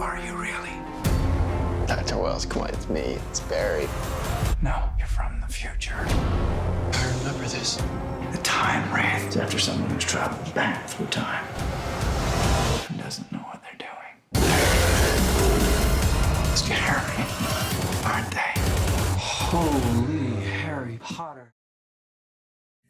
are you really? Dr. Wells, come on, it's me. It's Barry. No, you're from the future. I remember this. The time wraith is after someone who's traveled back through time and doesn't know what they're doing. They're scary, aren't they? Holy Harry Potter.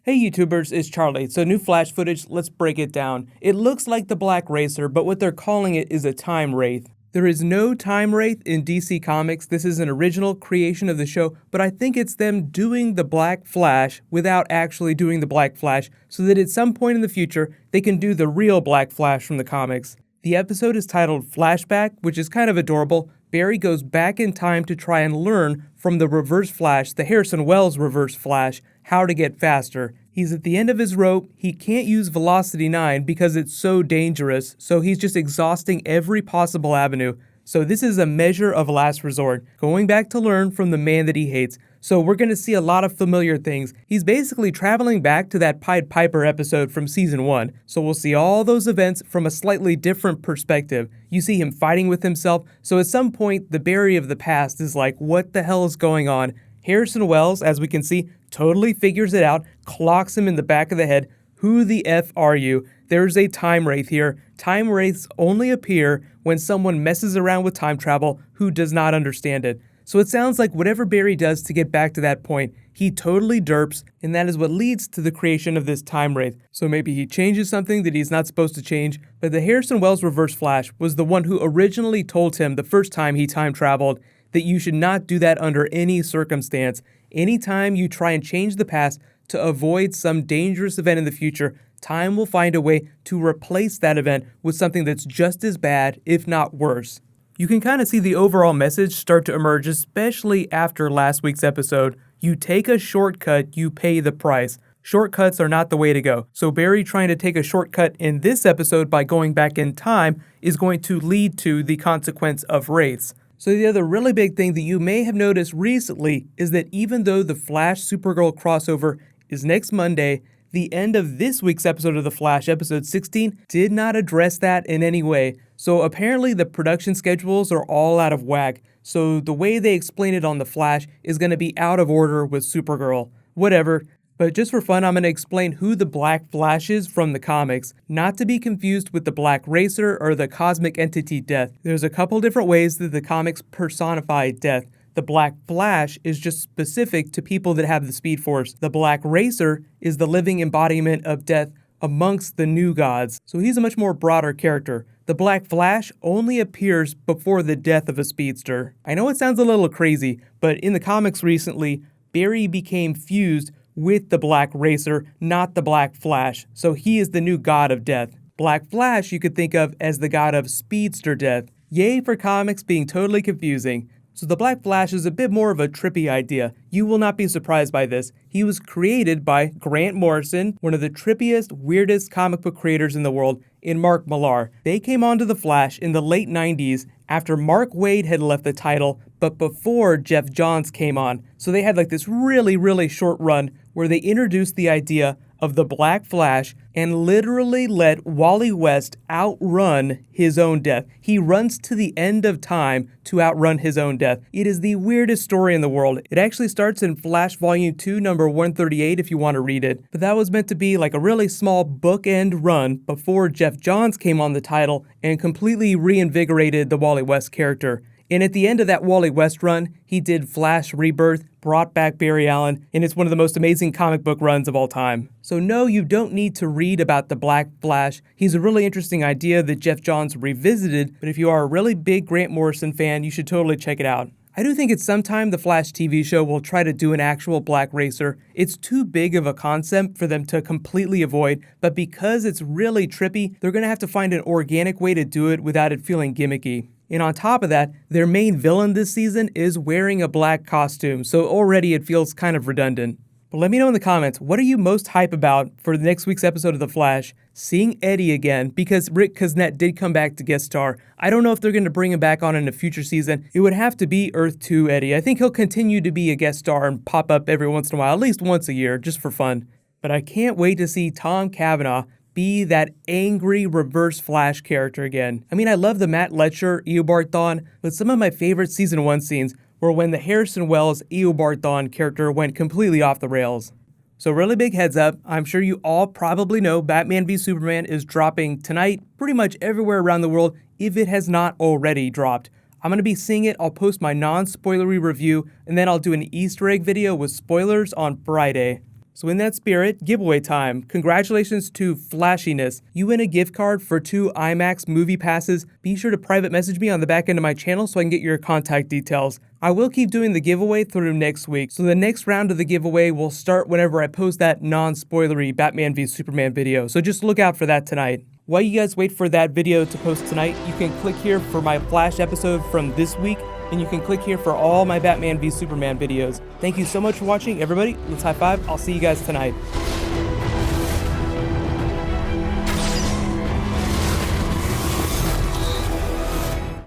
Hey YouTubers, it's Charlie. So new Flash footage, let's break it down. It looks like the Black Racer, but what they're calling it is a Time Wraith. There is no Time Wraith in DC Comics. This is an original creation of the show, but I think it's them doing the Black Flash without actually doing the Black Flash, so that at some point in the future, they can do the real Black Flash from the comics. The episode is titled Flashback, which is kind of adorable. Barry goes back in time to try and learn from the Reverse Flash, the Harrison Wells Reverse Flash, how to get faster. He's at the end of his rope. He can't use Velocity 9 because it's so dangerous, so he's just exhausting every possible avenue. So this is a measure of last resort, going back to learn from the man that he hates. So we're going to see a lot of familiar things. He's basically traveling back to that Pied Piper episode from season 1. So we'll see all those events from a slightly different perspective. You see him fighting with himself. So at some point, the Barry of the past is like, what the hell is going on? Harrison Wells, as we can see, totally figures it out, clocks him in the back of the head. Who the F are you? There's a Time Wraith here. Time Wraiths only appear when someone messes around with time travel who does not understand it. So it sounds like whatever Barry does to get back to that point, he totally derps, and that is what leads to the creation of this Time Wraith. So maybe he changes something that he's not supposed to change, but the Harrison Wells Reverse Flash was the one who originally told him the first time he time traveled that you should not do that under any circumstance. Anytime you try and change the past to avoid some dangerous event in the future, time will find a way to replace that event with something that's just as bad, if not worse. You can kind of see the overall message start to emerge, especially after last week's episode. You take a shortcut, you pay the price. Shortcuts are not the way to go. So Barry trying to take a shortcut in this episode by going back in time is going to lead to the consequence of wraiths. So the other really big thing that you may have noticed recently is that even though the Flash Supergirl crossover is next Monday, the end of this week's episode of The Flash, episode 16, did not address that in any way. So apparently the production schedules are all out of whack. So the way they explain it on The Flash is going to be out of order with Supergirl. Whatever. But just for fun, I'm going to explain who the Black Flash is from the comics, not to be confused with the Black Racer or the cosmic entity Death. There's a couple different ways that the comics personify Death. The Black Flash is just specific to people that have the Speed Force. The Black Racer is the living embodiment of Death amongst the New Gods, so he's a much more broader character. The Black Flash only appears before the death of a speedster. I know it sounds a little crazy, but in the comics recently, Barry became fused with the Black Racer, not the Black Flash, so he is the new god of death. Black Flash you could think of as the god of speedster death. Yay for comics being totally confusing. So the Black Flash is a bit more of a trippy idea. You will not be surprised by this. He was created by Grant Morrison, one of the trippiest, weirdest comic book creators in the world, and Mark Millar. They came onto the Flash in the late 90s after Mark Waid had left the title, but before Geoff Johns came on. So they had like this really short run where they introduced the idea of the Black Flash and literally let Wally West outrun his own death. He runs to the end of time to outrun his own death. It is the weirdest story in the world. It actually starts in Flash Volume 2, number 138 if you want to read it. But that was meant to be like a really small bookend run before Geoff Johns came on the title and completely reinvigorated the Wally West character. And at the end of that Wally West run, he did Flash Rebirth, brought back Barry Allen, and it's one of the most amazing comic book runs of all time. So no, you don't need to read about the Black Flash. He's a really interesting idea that Geoff Johns revisited, but if you are a really big Grant Morrison fan, you should totally check it out. I do think at some time the Flash TV show will try to do an actual Black Racer. It's too big of a concept for them to completely avoid, but because it's really trippy, they're going to have to find an organic way to do it without it feeling gimmicky. And on top of that, their main villain this season is wearing a black costume, so already it feels kind of redundant. But let me know in the comments, what are you most hype about for the next week's episode of The Flash? Seeing Eddie again, because Rick Kuznets did come back to guest star. I don't know if they're going to bring him back on in a future season. It would have to be Earth 2 Eddie. I think he'll continue to be a guest star and pop up every once in a while, at least once a year, just for fun. But I can't wait to see Tom Cavanaugh be that angry Reverse Flash character again. I mean, I love the Matt Letcher Eobard Thawne, but some of my favorite Season 1 scenes were when the Harrison Wells Eobard Thawne character went completely off the rails. So really big heads up, I'm sure you all probably know Batman v Superman is dropping tonight pretty much everywhere around the world if it has not already dropped. I'm going to be seeing it, I'll post my non-spoilery review, and then I'll do an Easter egg video with spoilers on Friday. So in that spirit, giveaway time. Congratulations to Flashiness. You win a gift card for 2 IMAX movie passes. Be sure to private message me on the back end of my channel so I can get your contact details. I will keep doing the giveaway through next week, so the next round of the giveaway will start whenever I post that non-spoilery Batman v Superman video, so just look out for that tonight. While you guys wait for that video to post tonight, you can click here for my Flash episode from this week, and you can click here for all my Batman v Superman videos. Thank you so much for watching, everybody. Let's high five. I'll see you guys tonight.